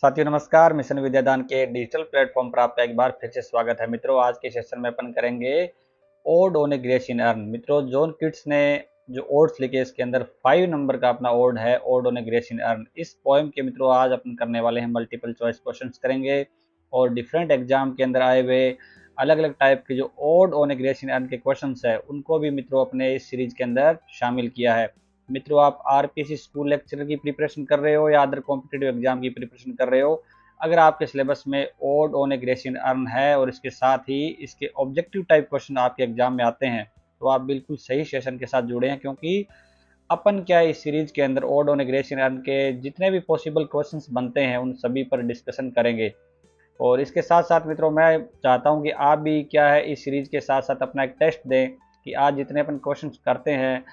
साथियों नमस्कार। मिशन विद्यादान के डिजिटल प्लेटफॉर्म पर आपका एक बार फिर से स्वागत है। मित्रों, आज के सेशन में अपन करेंगे odd on a Grecian earn. मित्रों, जॉन किट्स ने जो ओड्स लिखे इसके अंदर 5 नंबर का अपना ओड है, odd on a Grecian earn. इस पोएम के मित्रों आज अपन करने वाले हैं मल्टीपल चॉइस क्वेश्चंस करेंगे और डिफरेंट एग्जाम के अंदर आए हुए अलग अलग टाइप के जो odd on a Grecian urn के क्वेश्चंस है उनको भी मित्रों अपने इस सीरीज के अंदर शामिल किया है। मित्रों, आप आरपीएससी स्कूल लेक्चरर की प्रिपरेशन कर रहे हो या अदर कॉम्पिटिटिव एग्जाम की प्रिपरेशन कर रहे हो, अगर आपके सिलेबस में odd on a Grecian earn है और इसके साथ ही इसके ऑब्जेक्टिव टाइप क्वेश्चन आपके एग्जाम में आते हैं तो आप बिल्कुल सही सेशन के साथ जुड़े हैं, क्योंकि अपन क्या इस सीरीज के अंदर odd on a Grecian urn के जितने भी पॉसिबल क्वेश्चंस बनते हैं उन सभी पर डिस्कशन करेंगे। और इसके साथ साथ मित्रों मैं चाहता हूं कि आप भी क्या है इस सीरीज के साथ साथ अपना एक टेस्ट दें कि आज जितने अपन क्वेश्चंस करते हैं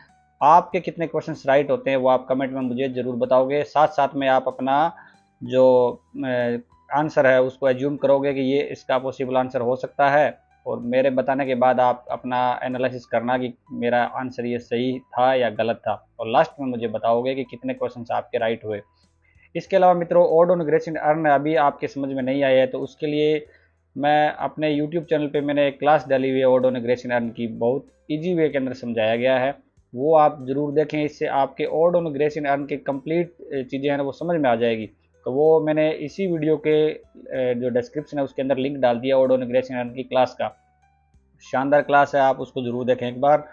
आपके कितने क्वेश्चंस राइट होते हैं वो आप कमेंट में मुझे ज़रूर बताओगे। साथ साथ में आप अपना जो आंसर है उसको एज्यूम करोगे कि ये इसका पॉसिबल आंसर हो सकता है और मेरे बताने के बाद आप अपना एनालिसिस करना कि मेरा आंसर ये सही था या गलत था, और लास्ट में मुझे बताओगे कि कितने क्वेश्चंस आपके राइट हुए। इसके अलावा मित्रों, odd on grace in earn अभी आपके समझ में नहीं आया है तो उसके लिए मैं अपने यूट्यूब चैनल पे मैंने एक क्लास डाली हुई है odd on grace in earn की, बहुत ईजी वे के अंदर समझाया गया है, वो आप ज़रूर देखें। इससे आपके odd on grace in urn के कंप्लीट चीज़ें हैं ना वो समझ में आ जाएगी। तो वो मैंने इसी वीडियो के जो डिस्क्रिप्शन है उसके अंदर लिंक डाल दिया odd on grace in earn की क्लास का। शानदार क्लास है, आप उसको ज़रूर देखें एक बार।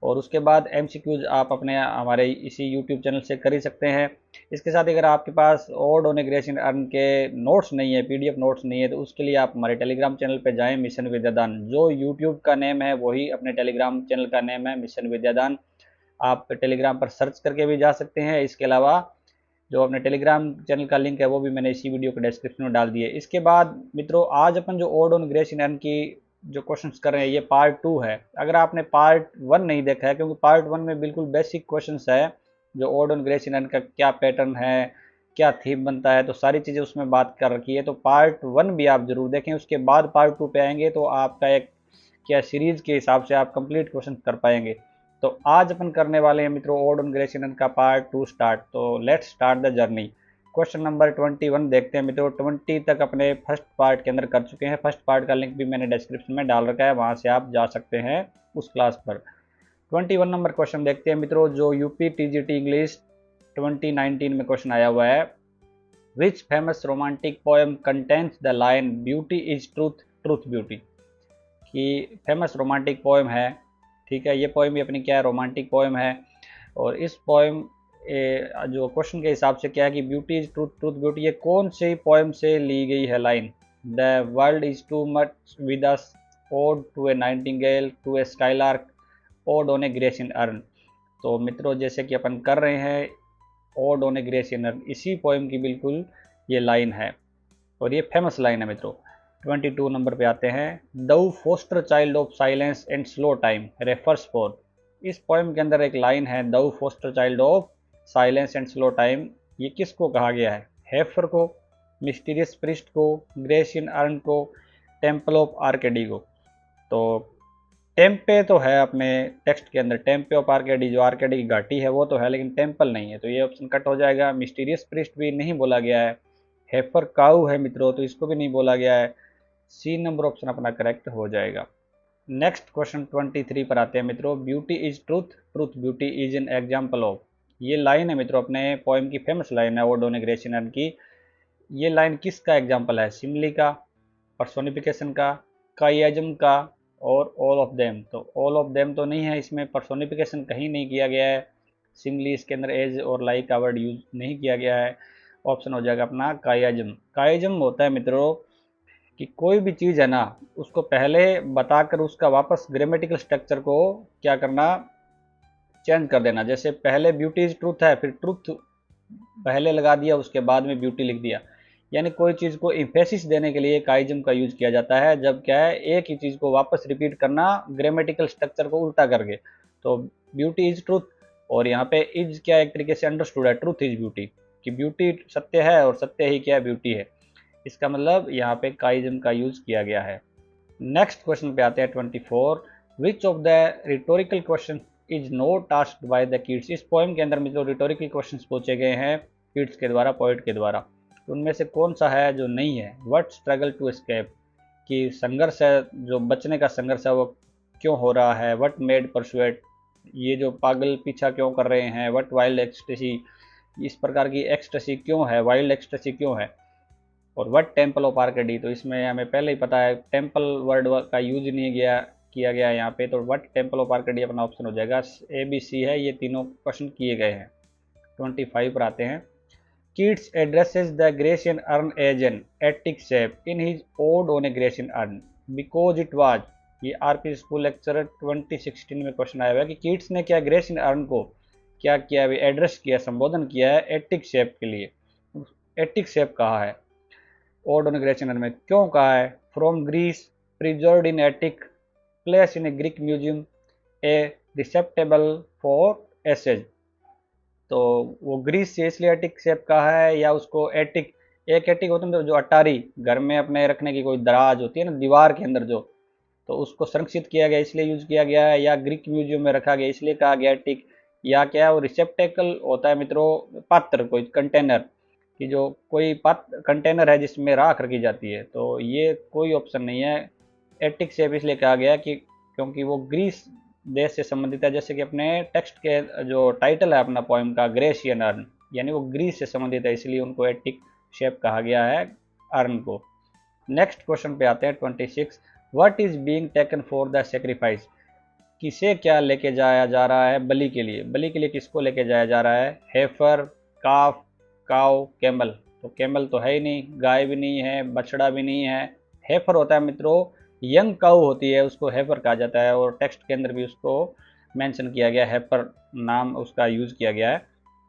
और उसके बाद एमसीक्यूज आप अपने हमारे इसी यूट्यूब चैनल से कर ही सकते हैं। इसके साथ अगर आपके पास ode on a Grecian urn के नोट्स नहीं है, पीडीएफ नोट्स नहीं है, तो उसके लिए आप हमारे टेलीग्राम चैनल पे जाएं, मिशन विद्यादान। जो यूट्यूब का नेम है वही अपने टेलीग्राम चैनल का नेम है, मिशन विद्यादान। आप टेलीग्राम पर सर्च करके भी जा सकते हैं। इसके अलावा जो अपने टेलीग्राम चैनल का लिंक है वो भी मैंने इसी वीडियो के डिस्क्रिप्शन में डाल दिए। इसके बाद मित्रों आज अपन जो odd on grace in earn की जो क्वेश्चंस कर रहे हैं ये पार्ट 2 है। अगर आपने पार्ट 1 नहीं देखा है, क्योंकि पार्ट 1 में बिल्कुल बेसिक क्वेश्चंस है, जो odd on grace in earn का क्या पैटर्न है, क्या थीम बनता है, तो सारी चीज़ें उसमें बात कर रखी है। तो पार्ट 1 भी आप जरूर देखें, उसके बाद पार्ट 2 पे आएंगे तो आपका एक क्या सीरीज के हिसाब से आप कंप्लीट क्वेश्चन कर पाएंगे। तो आज अपन करने वाले हैं मित्रों odd on grace in earn का पार्ट 2 स्टार्ट। तो let's start the journey. Question number 21 देखते हैं मित्रों। 20 तक अपने फर्स्ट पार्ट के अंदर कर चुके हैं। फर्स्ट पार्ट का लिंक भी मैंने डिस्क्रिप्शन में डाल रखा है, वहां से आप जा सकते हैं उस क्लास पर। 21 नंबर क्वेश्चन देखते हैं मित्रों, जो यूपी टीजीटी इंग्लिश 2019 में क्वेश्चन आया हुआ है। Which famous romantic poem contains the line beauty is truth truth beauty. कि फेमस रोमांटिक पोएम है, ठीक है, ये पोएम भी अपनी क्या है रोमांटिक पोएम है। और इस पोएम जो क्वेश्चन के हिसाब से क्या है कि beauty is truth truth beauty, ये कौन सी पोएम से ली गई है line. The world is too much with us, ode to a nightingale, to a skylark, ode on a Grecian urn. तो मित्रों जैसे कि अपन कर रहे हैं ode on a Grecian urn, इसी पोएम की बिल्कुल ये लाइन है और ये फेमस लाइन है मित्रों। 22 नंबर पे आते हैं। Thou foster child of silence and slow time refers for. इस पोएम के अंदर एक लाइन है, thou foster child of silence and slow time, ये किसको कहा गया है। हेफर को, मिस्टीरियस प्रिस्ट को, ग्रेस इन अर्न को, टेम्पल ऑफ आर्केडी को। तो टेम्पे तो है अपने टेक्स्ट के अंदर, टेम्पे ऑफ आर्केडी, जो आर्केडी की घाटी है वो तो है, लेकिन टेम्पल नहीं है, तो ये ऑप्शन कट हो जाएगा। मिस्टीरियस प्रिस्ट भी नहीं बोला गया है। हेफर काऊ है मित्रों, तो इसको भी नहीं बोला गया है। सी नंबर ऑप्शन अपना करेक्ट हो जाएगा। नेक्स्ट क्वेश्चन 23 पर आते हैं मित्रों। Beauty is truth truth beauty is an example of. ये लाइन है मित्रों अपने पोएम की फेमस लाइन है odd on a Grecian earn की। ये लाइन किसका एग्जाम्पल है, सिमली का, पर्सोनिफिकेशन का, काइयाजम का और ऑल ऑफ देम। तो ऑल ऑफ देम तो नहीं है, इसमें पर्सोनिफिकेशन कहीं नहीं किया गया है, सिमली इसके अंदर एज और लाइक का वर्ड यूज नहीं किया गया है। ऑप्शन हो जाएगा अपना काइयाजम। काइयाजम होता है मित्रों कि कोई भी चीज़ है ना उसको पहले बताकर उसका वापस ग्रामेटिकल स्ट्रक्चर को क्या करना, चेंज कर देना। जैसे पहले ब्यूटी इज ट्रूथ है, फिर ट्रूथ पहले लगा दिया, उसके बाद में ब्यूटी लिख दिया। यानी कोई चीज़ को इम्फेसिस देने के लिए काइजम का यूज किया जाता है, जब क्या है एक ही चीज़ को वापस रिपीट करना ग्रामेटिकल स्ट्रक्चर को उल्टा करके। तो ब्यूटी इज ट्रूथ, और यहाँ पे इज क्या एक तरीके से अंडरस्टूड है, ट्रूथ इज ब्यूटी, कि ब्यूटी सत्य है और सत्य ही क्या ब्यूटी है। इसका मतलब यहाँ पे काइजम का यूज किया गया है। नेक्स्ट क्वेश्चन पे आते हैं 24। Which of the rhetorical question is not asked by the kids. इस पोएम के अंदर मित्रों रिटोरिकल क्वेश्चंस पूछे गए हैं किड्स के द्वारा, पोएट के द्वारा। तो उनमें से कौन सा है जो नहीं है। व्हाट स्ट्रगल टू एस्केप, कि संघर्ष है, जो बचने का संघर्ष है वो क्यों हो रहा है। व्हाट मेड परसुएट, ये जो पागल पीछा क्यों कर रहे हैं। व्हाट वाइल्ड एक्सटेसी, इस प्रकार की एक्सटेसी क्यों है, वाइल्ड एक्सटेसी क्यों है। और व्हाट टेम्पल ऑफ आर्केडी, तो इसमें हमें पहले ही पता है टेम्पल वर्ड का यूज नहीं किया गया है यहाँ पे, तो व्हाट टेम्पल ऑफ आर्केडी अपना ऑप्शन हो जाएगा। ए बी सी है, ये तीनों क्वेश्चन किए गए हैं। 25 पर आते हैं। Keats addresses the Grecian urn as an attic shape in his ode on a Grecian urn because it was, ये आरपी स्कूल लेक्चर 2016 में क्वेश्चन आया हुआ है कि कीट्स ने क्या ग्रेसियन अर्न को क्या किया, एड्रेस किया, संबोधन किया है एटिक शेप के लिए। एटिक शेप कहा है ओड ऑन ग्रेसियन अर्न में, क्यों कहा है। From Greece, preserved in Attic, place in a Greek museum, a receptacle for ashes. तो वो ग्रीस से इसलिए एटिक शेप का है, या उसको एटिक, एक एटिक होता है जो अटारी घर में अपने रखने की कोई दराज होती है ना दीवार के अंदर जो, तो उसको संरक्षित किया गया इसलिए यूज किया गया है, या ग्रीक म्यूजियम में रखा गया इसलिए कहा गया एटिक, या क्या वो रिसेप्टेकल होता है मित्रों, पात्र, कोई कंटेनर, कि जो कोई पात्र कंटेनर है जिसमें राख रखी जाती है। तो ये कोई ऑप्शन नहीं है। एटिक शेप इसलिए कहा गया कि क्योंकि वो ग्रीस देश से संबंधित है, जैसे कि अपने टेक्स्ट के जो टाइटल है अपना पोएम का ग्रेशियन अर्न, यानी वो ग्रीस से संबंधित है, इसलिए उनको एटिक शेप कहा गया है अर्न को। नेक्स्ट क्वेश्चन पे आते हैं 26। What is being taken for the sacrifice, किसे क्या लेके जाया जा रहा है बलि के लिए। बलि के लिए किसको लेके जाया जा रहा है। हेफर, काफ, काउ, कैमल। तो कैमल तो है ही नहीं, गाय भी नहीं है, बछड़ा भी नहीं है। हेफर होता है मित्रों, यंग काउ होती है, उसको हेफर कहा जाता है, और टेक्स्ट के अंदर भी उसको मेंशन किया गया, हेफर नाम उसका यूज किया गया है।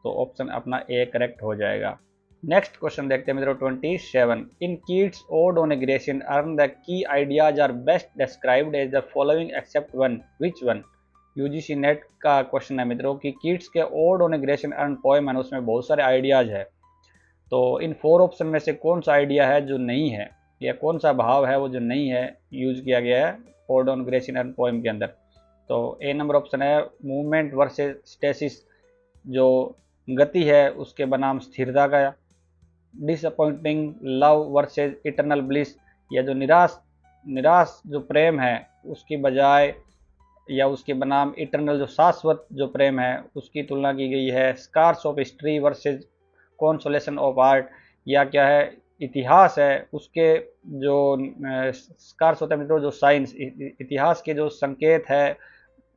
तो ऑप्शन अपना ए करेक्ट हो जाएगा। नेक्स्ट क्वेश्चन देखते हैं मित्रों 27। In Keats ode on a Grecian urn the key ideas are best described as the following except one, which one. UGC NET का क्वेश्चन है मित्रों कि कीट्स के ode on a Grecian urn poem है, उसमें बहुत सारे आइडियाज है, तो इन 4 ऑप्शन में से कौन सा आइडिया है जो नहीं है, या कौन सा भाव है वो जो नहीं है यूज किया गया है odd on Grecian urn poem के अंदर। तो ए नंबर ऑप्शन है मूवमेंट वर्सेस स्टेसिस, जो गति है उसके बनाम स्थिरता का। Disappointing love versus eternal bliss, या जो निराश जो प्रेम है उसकी बजाय या उसके बनाम इटर्नल जो शाश्वत जो प्रेम है उसकी तुलना की गई है। Scars of history versus consolation of art, या क्या है इतिहास है उसके जो स्कार्स होता है मित्रों जो साइंस इतिहास के जो संकेत है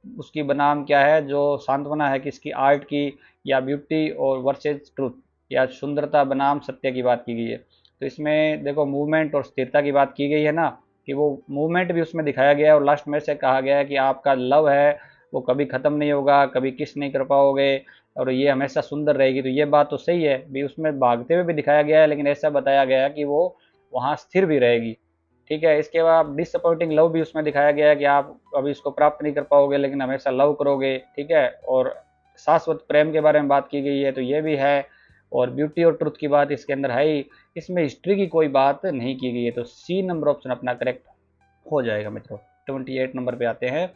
उसकी बनाम क्या है जो सांत्वना है किसकी, आर्ट की, या ब्यूटी और वर्सेस ट्रूथ, या सुंदरता बनाम सत्य की बात की गई है। तो इसमें देखो मूवमेंट और स्थिरता की बात की गई है ना, कि वो मूवमेंट भी उसमें दिखाया गया है, और लास्ट में से कहा गया है कि आपका लव है वो कभी ख़त्म नहीं होगा, कभी किस नहीं कर पाओगे, और ये हमेशा सुंदर रहेगी। तो ये बात तो सही है भी, उसमें भागते हुए भी दिखाया गया है, लेकिन ऐसा बताया गया है कि वो वहाँ स्थिर भी रहेगी। ठीक है, इसके बाद डिसअपॉइंटिंग लव भी उसमें दिखाया गया है कि आप अभी इसको प्राप्त नहीं कर पाओगे लेकिन हमेशा लव करोगे। ठीक है, और शाश्वत प्रेम के बारे में बात की गई है, तो ये भी है, और ब्यूटी और ट्रुथ की बात इसके अंदर है ही। इसमें हिस्ट्री की कोई बात नहीं की गई है, तो सी नंबर ऑप्शन अपना करेक्ट हो जाएगा मित्रों। 28 नंबर पे आते हैं।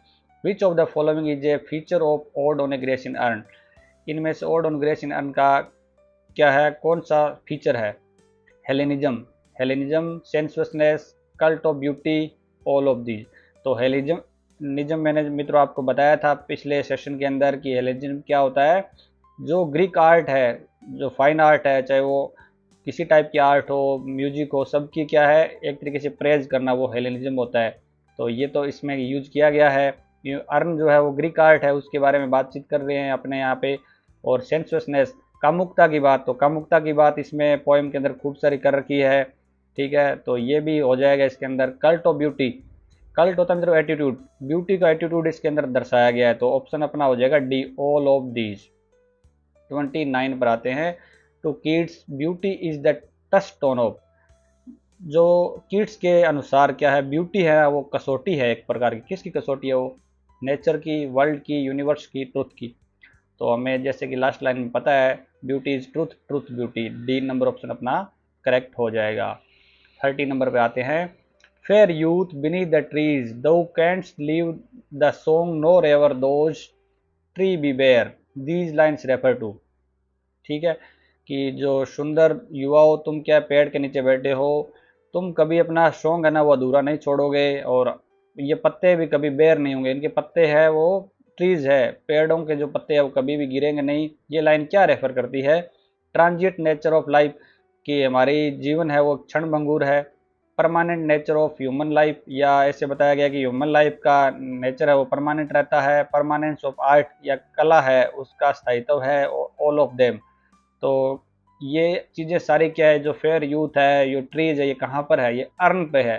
Which of the following is a feature of odd on a Grecian earn, इनमें से ओड ऑन ग्रेसियन अर्न का क्या है, कौन सा फीचर है। Hellenism, sensuousness, cult of beauty, all of these. तो हेलेनिज्म मैंने मित्रों आपको बताया था पिछले सेशन के अंदर कि हेलेनिज्म क्या होता है, जो ग्रीक आर्ट है, जो फाइन आर्ट है, चाहे वो किसी टाइप की आर्ट हो, म्यूजिक हो, सबकी क्या है एक तरीके से प्रेज करना, वो हेलेनिज्म होता है। तो ये तो इसमें यूज किया गया है। अर्न जो है वो ग्रीक आर्ट है, उसके बारे में बातचीत कर रहे हैं अपने यहाँ पे। और सेंसुअसनेस, कामुकता की बात, तो कामुकता की बात इसमें पोएम के अंदर खूब सारी कर रखी है। ठीक है, तो ये भी हो जाएगा इसके अंदर। कल्ट ऑफ ब्यूटी, कल्ट होता है मतलब एटीट्यूड, ब्यूटी का एटीट्यूड इसके अंदर दर्शाया गया है, तो ऑप्शन अपना हो जाएगा डी, ऑल ऑफ दीज। 29 पर आते हैं। To Keats beauty is the touchstone of, जो किड्स के अनुसार क्या है ब्यूटी है वो कसौटी है एक प्रकार की, किसकी कसौटी है वो, नेचर की, वर्ल्ड की, यूनिवर्स की, ट्रुथ की। तो हमें जैसे कि लास्ट लाइन में पता है beauty is truth, truth beauty, D number option अपना करेक्ट हो जाएगा। 30 नंबर पे आते हैं। Fair youth beneath the trees thou canst leave the song no ever those tree be bare, these lines refer to. ठीक है, कि जो सुंदर युवा हो, तुम क्या पेड़ के नीचे बैठे हो, तुम कभी अपना शौक है ना वो अधूरा नहीं छोड़ोगे, और ये पत्ते भी कभी बेर नहीं होंगे, इनके पत्ते हैं वो ट्रीज है, पेड़ों के जो पत्ते हैं वो कभी भी गिरेंगे नहीं। ये लाइन क्या रेफर करती है? ट्रांजिट नेचर ऑफ लाइफ, कि हमारी जीवन है वो क्षणभंगुर है। Permanent nature of human life, या ऐसे बताया गया कि ह्यूमन लाइफ का नेचर है वो परमानेंट रहता है। परमानेंस ऑफ आर्ट, या कला है उसका स्थायित्व है। ऑल ऑफ देम, तो ये चीज़ें सारी क्या है, जो फेयर यूथ है, ये ट्रीज है, ये कहाँ पर है? ये अर्न पे है।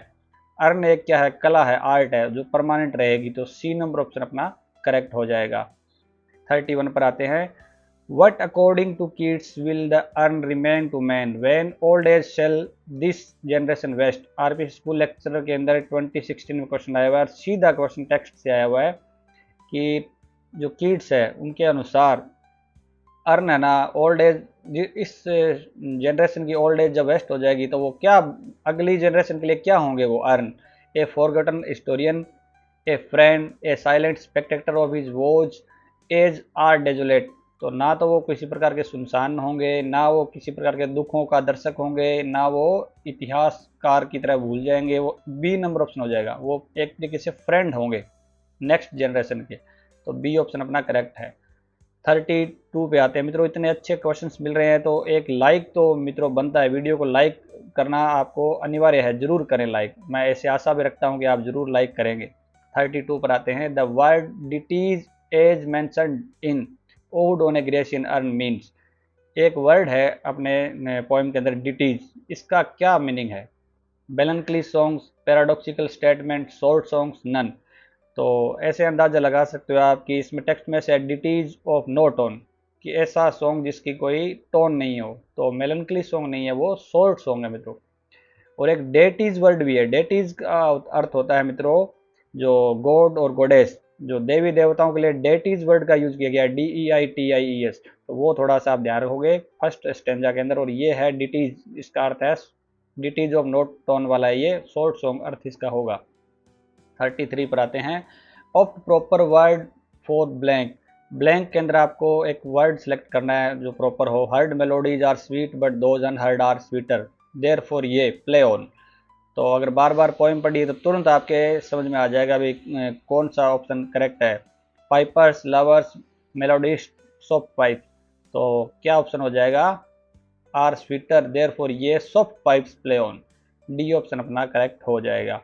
अर्न एक क्या है? कला है, आर्ट है, जो परमानेंट रहेगी। तो सी नंबर ऑप्शन अपना करेक्ट हो जाएगा। 31 पर आते हैं। What according to Keats will the urn remain to man when old age shall this generation waste? RP school lecturer के अंदर 2016 में क्वेश्चन आया हुआ है, सीधा क्वेश्चन टेक्स्ट से आया हुआ है कि जो कीट्स है उनके अनुसार अर्न है ना, ओल्ड एज, इस जनरेशन की ओल्ड एज जब वेस्ट हो जाएगी तो वो क्या, अगली जनरेशन के लिए क्या होंगे वो urn? A forgotten historian, a friend, a silent spectator of his watch, as are desolate. तो ना तो वो किसी प्रकार के सुनसान होंगे, ना वो किसी प्रकार के दुखों का दर्शक होंगे, ना वो इतिहासकार की तरह भूल जाएंगे। वो बी नंबर ऑप्शन हो जाएगा, वो एक तरीके से फ्रेंड होंगे नेक्स्ट जनरेशन के। तो बी ऑप्शन अपना करेक्ट है। 32 पे आते हैं मित्रों। इतने अच्छे क्वेश्चंस मिल रहे हैं तो एक लाइक तो मित्रों बनता है, वीडियो को लाइक करना आपको अनिवार्य है, जरूर करें लाइक। मैं ऐसे आशा भी रखता हूं कि आप जरूर लाइक करेंगे। 32 पर आते हैं। The word ditties as mentioned in ode on a Grecian urn means. एक वर्ड है अपने पोएम के अंदर डिटीज, इसका क्या मीनिंग है? Melancholy songs, paradoxical statement, short songs, none. तो ऐसे अंदाजा लगा सकते हो आप कि इसमें टेक्स्ट में से डिटीज ऑफ नो टोन, कि ऐसा सॉन्ग जिसकी कोई टोन नहीं हो। तो मेलनकली सॉन्ग नहीं है, वो शॉर्ट सॉन्ग है मित्रों। और एक डेटीज वर्ड भी है। डेटीज का अर्थ होता है मित्रों जो गॉड और गॉडेस, जो देवी देवताओं के लिए डेटीज वर्ड का यूज किया गया है, DEITIES। तो वो थोड़ा सा आप ध्यान रखोगे फर्स्ट स्टेंजा के अंदर। और ये है डिटीज, इसका अर्थ है डिटीज ऑफ नोट टोन वाला है, ये शॉर्ट सॉन्ग अर्थ इसका होगा। 33 पर आते हैं। Opt proper word for blank. Blank के अंदर आपको एक वर्ड सेलेक्ट करना है जो प्रॉपर हो। Heard melodies are sweet but those unheard are sweeter, therefore ye play on. तो अगर बार बार पोइम पढ़ी तो तुरंत आपके समझ में आ जाएगा भाई कौन सा ऑप्शन करेक्ट है। Pipers, lovers, melodist, soft pipe. तो क्या ऑप्शन हो जाएगा? Are sweeter, therefore ye soft pipes play on. D option अपना करेक्ट हो जाएगा।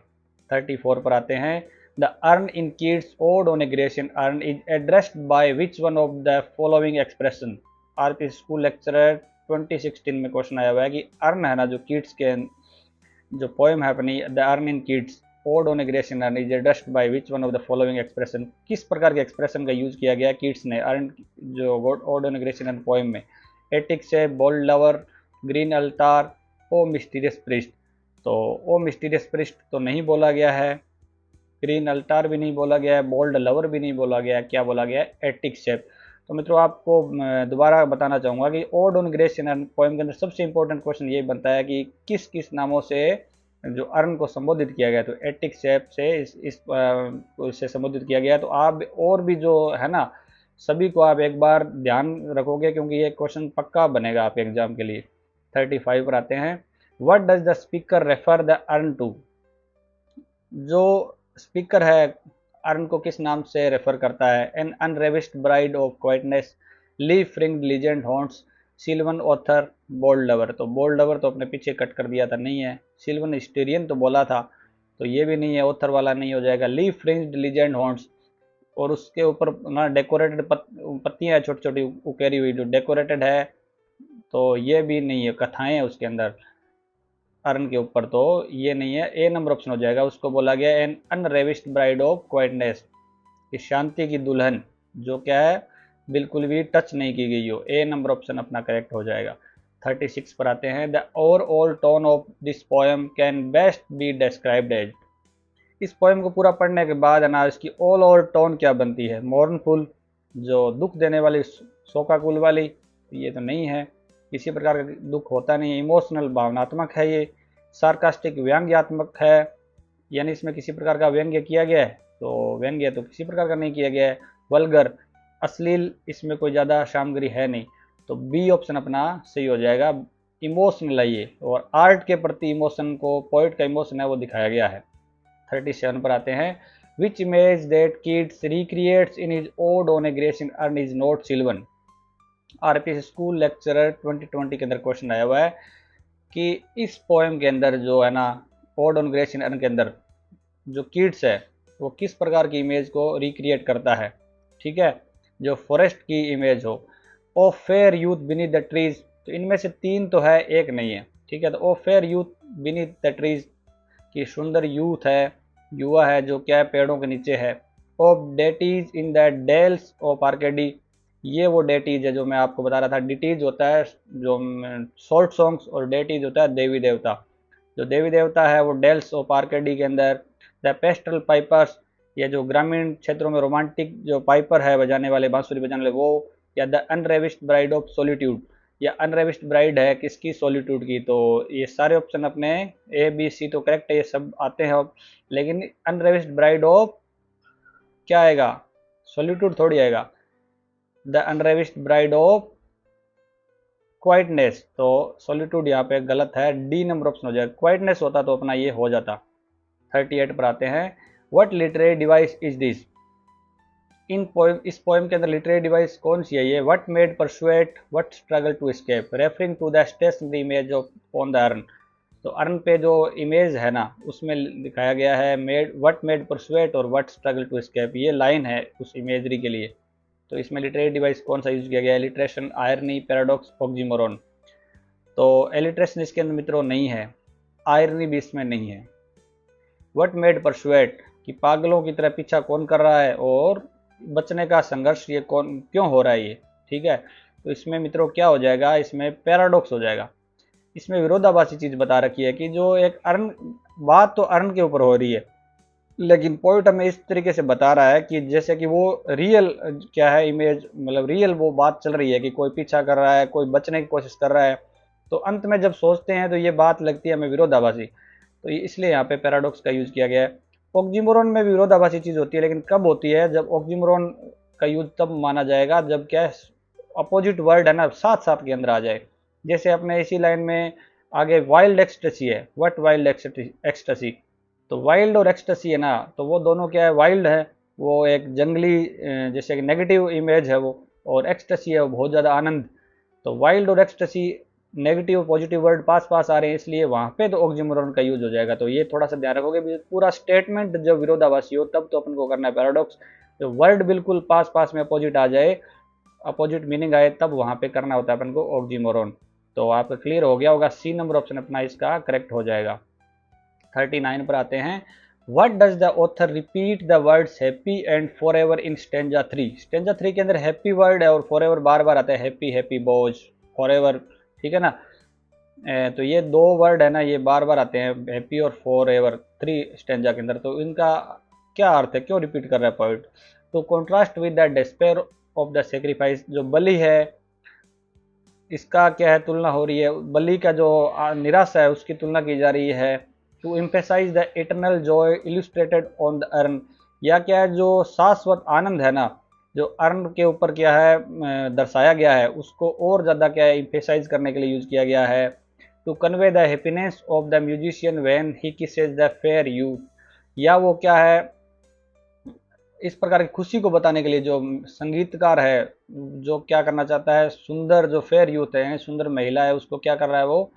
34 पर आते हैं। The urn in Keats ode on a Grecian urn is addressed by which one of the following expression. RP school lecturer 2016 में question आया हुआ है कि अर्न है ना जो कीट्स के जो पोएम है अपनी, the urn in Keats ode on a Grecian urn is addressed by which one of the following expression. किस प्रकार के एक्सप्रेशन का यूज किया गया कीट्स ने अर्न जो odd on a Grecian earn poem में? एटिक से, बोल्ड लवर, ग्रीन अल्टार, ओ मिस्टीरियस प्रिस्ट। तो ओ मिस्टीरियस प्रिस्ट तो नहीं बोला गया है, ग्रीन अल्टार भी नहीं बोला गया है, बोल्ड लवर भी नहीं बोला गया है, क्या बोला गया है? Attic shape. तो मित्रों आपको दोबारा बताना चाहूँगा कि ओड ऑन ग्रेशियन पोएम के अंदर सबसे इंपॉर्टेंट क्वेश्चन ये बनता है कि किस किस नामों से जो अर्न को संबोधित किया गया। तो एटिक शेप से इससे संबोधित किया गया। तो आप और भी जो है ना सभी को आप एक बार ध्यान रखोगे क्योंकि ये क्वेश्चन पक्का बनेगा आपके एग्जाम के लिए। 35 पर आते हैं। What does the speaker refer the urn to. जो स्पीकर है अर्न को किस नाम से रेफर करता है? An unravished bride of quietness, leaf fringed legend haunts, sylvan author, bold lover. तो बोल्ड लवर तो अपने पीछे कट कर दिया था, नहीं है। सिल्वन हिस्टेरियन तो बोला था, तो ये भी नहीं है, ऑथर वाला नहीं हो जाएगा। लीफ रिंग्ड लीजेंड हॉन्ट्स, और उसके ऊपर ना डेकोरेटेड पत्तियां हैं छोटी छोटी उकेरी हुई जो डेकोरेटेड है, तो ये भी नहीं है। कथाएं हैं उसके अंदर अर्न के ऊपर, तो ये नहीं है। ए नंबर ऑप्शन हो जाएगा। उसको बोला गया N unravished bride of quietness, कि शांति की दुल्हन जो क्या है बिल्कुल भी टच नहीं की गई हो। ए नंबर ऑप्शन अपना करेक्ट हो जाएगा। 36 पर आते हैं। The overall tone of this poem can best be described as. इस पोएम को पूरा पढ़ने के बाद है ना इसकी ऑल ओवर टोन क्या बनती है? मॉर्नफुल, जो दुख देने वाली, शोकाकुल वाली, ये तो नहीं है, किसी प्रकार का दुख होता नहीं है। इमोशनल, भावनात्मक है ये। सार्कास्टिक, व्यंग्यात्मक है, यानी इसमें किसी प्रकार का व्यंग्य किया गया है, तो व्यंग्य तो किसी प्रकार का नहीं किया गया है। वल्गर, अश्लील, इसमें कोई ज़्यादा सामग्री है नहीं। तो बी ऑप्शन अपना सही हो जाएगा। इमोशनल है ये, और आर्ट के प्रति इमोशन को, पोइट का इमोशन है वो दिखाया गया है। 37 पर आते हैं। Which image that Keats recreates in his ode on a Grecian urn is not sylvan. RPS school lecturer 2020 के अंदर क्वेश्चन आया हुआ है कि इस पोएम के अंदर जो है ना, ओड ऑन ग्रेसियन अर्न के अंदर जो किड्स है वो किस प्रकार की इमेज को रिक्रिएट करता है। ठीक है, जो फॉरेस्ट की इमेज हो। O fair youth beneath the trees, तो इनमें से 3 तो है, एक नहीं है। ठीक है, तो O fair youth beneath the trees की सुंदर यूथ है, युवा है जो क्या है, पेड़ों के नीचे है। Of deities in the dales of Arcady, ये वो डेटीज है जो मैं आपको बता रहा था। डिटीज होता है जो शॉर्ट सॉन्ग्स, और डेटीज होता है देवी देवता। जो देवी देवता है वो डेल्स ऑफ आर्केडी के अंदर। द पेस्टल पाइपर्स, ये जो ग्रामीण क्षेत्रों में रोमांटिक जो पाइपर है बजाने वाले, बांसुरी बजाने वाले वो। या द अनरेविस्ड ब्राइड ऑफ सॉलिट्यूड, या अनरेविस्ड ब्राइड है किसकी, सॉलिट्यूड की। तो ये सारे ऑप्शन अपने ए बी सी तो करेक्ट है, ये सब आते हैं अब, लेकिन अनरेविस्ड ब्राइड ऑफ क्या आएगा, सॉलिट्यूड थोड़ी आएगा। द अनरेविस्ड ब्राइड ऑफ क्वाइटनेस, तो सॉलिट्यूड यहाँ पे गलत है, डी नंबर ऑप्शन हो जाएगा। क्वाइटनेस होता तो अपना ये हो जाता। 38 पर आते हैं। What literary device is this. इस पोएम के अंदर लिटरेरी डिवाइस कौन सी है ये। What mad pursuit, what struggle to escape, referring to the stationary image of on the urn. तो अर्न पे जो इमेज है ना उसमें दिखाया गया है मेड, व्हाट मेड परसुएट और व्हाट स्ट्रगल टू एस्केप, ये लाइन है उस इमेजरी के लिए। तो इसमें लिटरेरी डिवाइस कौन सा यूज किया गया है, एलिट्रेशन, आयरनी, पैराडॉक्स, ऑक्सीमोरन। तो एलिट्रेशन इसके अंदर मित्रों नहीं है, आयरनी भी इसमें नहीं है। व्हाट मेड परसुएट कि पागलों की तरह पीछा कौन कर रहा है, और बचने का संघर्ष ये कौन क्यों हो रहा है ये। ठीक है, तो इसमें मित्रों क्या हो जाएगा, इसमें पैराडॉक्स हो जाएगा। इसमें विरोधाभासी चीज बता रखी है कि जो एक अर्न, बात तो अर्न के ऊपर हो रही है, लेकिन पोइट हमें इस तरीके से बता रहा है कि जैसे कि वो रियल क्या है इमेज, मतलब रियल वो बात चल रही है कि कोई पीछा कर रहा है, कोई बचने की कोशिश कर रहा है। तो अंत में जब सोचते हैं तो ये बात लगती है हमें विरोधाभासी, तो इसलिए यहाँ पे पैराडॉक्स का यूज किया गया है। ऑक्सीमोरन में भी विरोधाभासी चीज होती है, लेकिन कब होती है, जब ऑक्सीमोरन का यूज तब माना जाएगा जब क्या है, अपोजिट वर्ड है ना साथ साथ के अंदर आ जाए। जैसे अपने इसी लाइन में आगे वाइल्ड एक्सटेसी है। व्हाट वाइल्ड एक्सटेसी, तो वाइल्ड और एक्सटेसी है ना, तो वो दोनों क्या है, वाइल्ड है वो एक जंगली जैसे कि नेगेटिव इमेज है वो, और एक्सटेसी है वो बहुत ज़्यादा आनंद। तो वाइल्ड और एक्सटेसी नेगेटिव पॉजिटिव वर्ड पास पास आ रहे हैं, इसलिए वहाँ पे तो ऑक्सीमोरन का यूज हो जाएगा। तो ये थोड़ा सा ध्यान रखोगे, पूरा स्टेटमेंट जब विरोधाभासी हो तब तो अपन को करना है पैराडॉक्स। जो वर्ड बिल्कुल पास पास में अपोजिट आ जाए, अपोजिट मीनिंग आए, तब वहाँ पे करना होता है अपन को ऑक्सीमोरन। तो आपको क्लियर हो गया होगा, सी नंबर ऑप्शन अपना इसका करेक्ट हो जाएगा। 39 पर आते हैं। What does the author repeat the words happy and forever in stanza 3? Stanza 3 के अंदर हैप्पी वर्ड है और फॉरएवर बार बार आता है, हैप्पी, हैप्पी बोझ, फॉरएवर। ठीक है ना, तो ये 2 वर्ड है ना, ये बार बार आते हैं, हैप्पी और फॉरएवर 3 स्टेंजा के अंदर। तो इनका क्या अर्थ है, क्यों रिपीट कर रहा है पोइट। तो contrast with the despair of the sacrifice, जो बलि है इसका क्या है, तुलना हो रही है, बलि का जो निराशा है उसकी तुलना की जा रही है। To emphasize the eternal joy illustrated on the urn, या क्या है जो शाश्वत आनंद है ना, जो अर्न के ऊपर क्या है दर्शाया गया है, उसको और ज़्यादा क्या है एम्फेसाइज करने के लिए यूज किया गया है। To convey the happiness of the musician when he kisses the fair youth, या वो क्या है इस प्रकार की खुशी को बताने के लिए जो संगीतकार है जो क्या करना चाहता है, सुंदर जो फेयर यूथ है, सुंदर महिला है, उसको क्या कर रहा है, वो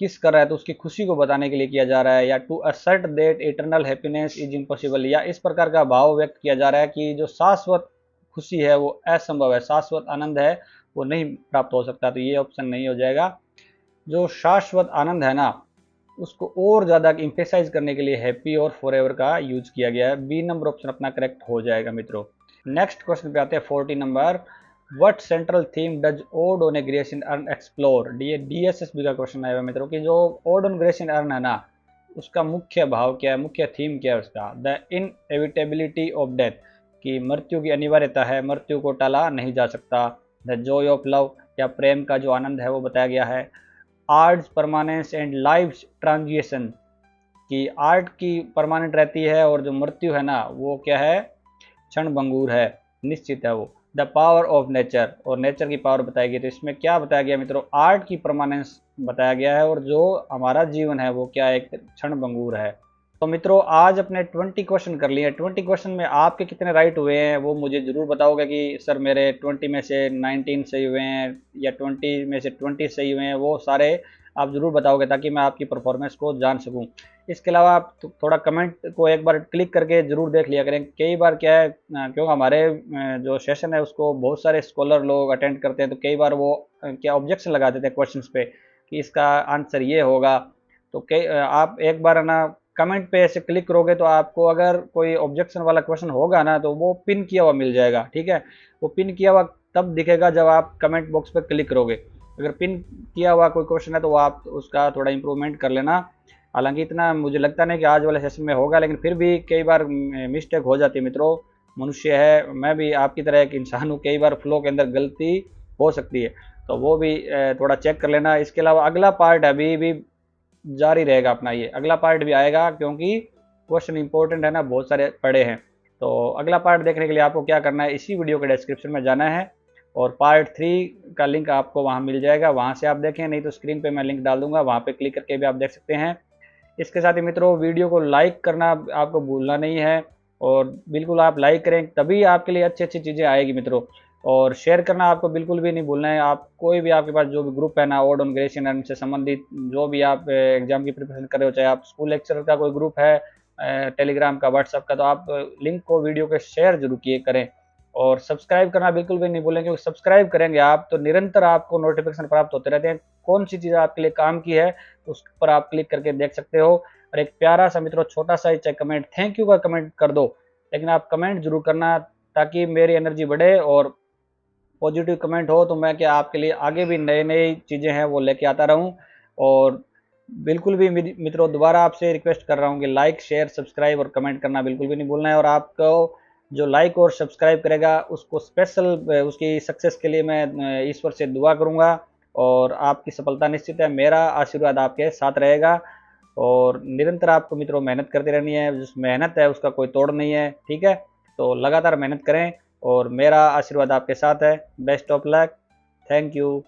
किस कर रहा है, तो उसकी खुशी को बताने के लिए किया जा रहा है। या to assert that eternal happiness is impossible, या इस प्रकार का भाव व्यक्त किया जा रहा है कि जो शाश्वत खुशी है वो असंभव है, शाश्वत आनंद है वो नहीं प्राप्त हो सकता। तो ये ऑप्शन नहीं हो जाएगा। जो शाश्वत आनंद है ना उसको और ज़्यादा इम्फेसाइज करने के लिए हैप्पी और फॉरएवर का यूज किया गया है। बी नंबर ऑप्शन अपना करेक्ट हो जाएगा मित्रों। नेक्स्ट क्वेश्चन पे आते हैं 40 number. What central theme does odd on a Grecian earn explore, DSSB का क्वेश्चन आया हुआ मित्रों कि जो ओड ऑन ग्रेसियन अर्न है ना उसका मुख्य भाव क्या है, मुख्य थीम क्या है उसका। द इनएविटेबिलिटी ऑफ डेथ, कि मृत्यु की अनिवार्यता है, मृत्यु को टाला नहीं जा सकता। द जॉय ऑफ लव, या प्रेम का जो आनंद है वो बताया गया है। Arts permanence and life transition, कि आर्ट की परमानेंट रहती है और जो मृत्यु है ना वो क्या है, क्षण भंगुर है, निश्चित है वो। द पावर ऑफ नेचर, और नेचर की पावर बताई गई। तो इसमें क्या बताया गया मित्रों, आर्ट की परमानेंस बताया गया है, और जो हमारा जीवन है वो क्या एक क्षण भंगुर है। तो मित्रों आज अपने 20 क्वेश्चन कर लिए। 20 क्वेश्चन में आपके कितने राइट हुए हैं वो मुझे जरूर बताओगे कि सर मेरे 20 में से 19 सही हुए हैं या 20 में से 20 सही हुए हैं, वो सारे आप जरूर बताओगे ताकि मैं आपकी परफॉर्मेंस को जान सकूं। इसके अलावा आप थोड़ा कमेंट को एक बार क्लिक करके जरूर देख लिया करें। कई बार क्या है, क्योंकि हमारे जो सेशन है उसको बहुत सारे स्कॉलर लोग अटेंड करते हैं, तो कई बार वो क्या ऑब्जेक्शन लगा देते हैं क्वेश्चंस पे कि इसका आंसर ये होगा। तो कई आप एक बार ना कमेंट पे ऐसे क्लिक करोगे तो आपको अगर कोई ऑब्जेक्शन वाला क्वेश्चन होगा ना तो वो पिन किया हुआ मिल जाएगा, ठीक है। वो पिन किया हुआ तब दिखेगा जब आप कमेंट बॉक्स पे क्लिक करोगे। अगर पिन किया हुआ कोई क्वेश्चन है तो वो आप उसका थोड़ा इंप्रूवमेंट कर लेना। हालांकि इतना मुझे लगता नहीं कि आज वाले सेशन में होगा, लेकिन फिर भी कई बार मिस्टेक हो जाती है मित्रों, मनुष्य है, मैं भी आपकी तरह एक इंसान हूँ, कई बार फ्लो के अंदर गलती हो सकती है, तो वो भी थोड़ा चेक कर लेना। इसके अलावा अगला पार्ट अभी भी जारी रहेगा अपना, ये अगला पार्ट भी आएगा क्योंकि क्वेश्चन इंपॉर्टेंट है ना, बहुत सारे पड़े हैं। तो अगला पार्ट देखने के लिए आपको क्या करना है, इसी वीडियो के डिस्क्रिप्शन में जाना है और पार्ट 3 का लिंक आपको वहाँ मिल जाएगा, वहाँ से आप देखें, नहीं तो स्क्रीन पे मैं लिंक डाल दूंगा, वहाँ पे क्लिक करके भी आप देख सकते हैं। इसके साथ ही मित्रों वीडियो को लाइक करना आपको भूलना नहीं है, और बिल्कुल आप लाइक करें तभी आपके लिए अच्छी अच्छी चीज़ें आएगी मित्रों। और शेयर करना आपको बिल्कुल भी नहीं भूलना है। आप कोई भी आपके पास जो भी ग्रुप है ना ओड ऑन ग्रेजुएशन एंड से संबंधित, जो भी आप एग्जाम की प्रिपरेशन कर रहे हो, चाहे आप स्कूल लेक्चर का कोई ग्रुप है टेलीग्राम का, व्हाट्सअप का, तो आप लिंक को वीडियो के शेयर जरूर किए करें। और सब्सक्राइब करना बिल्कुल भी नहीं भूलें, क्योंकि सब्सक्राइब करेंगे आप तो निरंतर आपको नोटिफिकेशन प्राप्त होते रहते हैं। कौन सी चीज़ आपके लिए काम की है उस पर आप क्लिक करके देख सकते हो। और एक प्यारा सा मित्रों छोटा सा चाहे कमेंट, थैंक यू का कमेंट कर दो, लेकिन आप कमेंट जरूर करना ताकि मेरी एनर्जी बढ़े, और पॉजिटिव कमेंट हो तो मैं क्या आपके लिए आगे भी नई नई चीज़ें हैं वो लेके आता रहूं। और बिल्कुल भी मित्रों दोबारा आपसे रिक्वेस्ट कर रहा हूं कि लाइक शेयर सब्सक्राइब और कमेंट करना बिल्कुल भी नहीं भूलना है। और आपको जो लाइक और सब्सक्राइब करेगा उसको स्पेशल उसकी सक्सेस के लिए मैं ईश्वर से दुआ करूंगा, और आपकी सफलता निश्चित है, मेरा आशीर्वाद आपके साथ रहेगा। और निरंतर आपको मित्रों मेहनत करती रहनी है, जिस मेहनत है उसका कोई तोड़ नहीं है, ठीक है। तो लगातार मेहनत करें और मेरा आशीर्वाद आपके साथ है। Best of luck, thank you.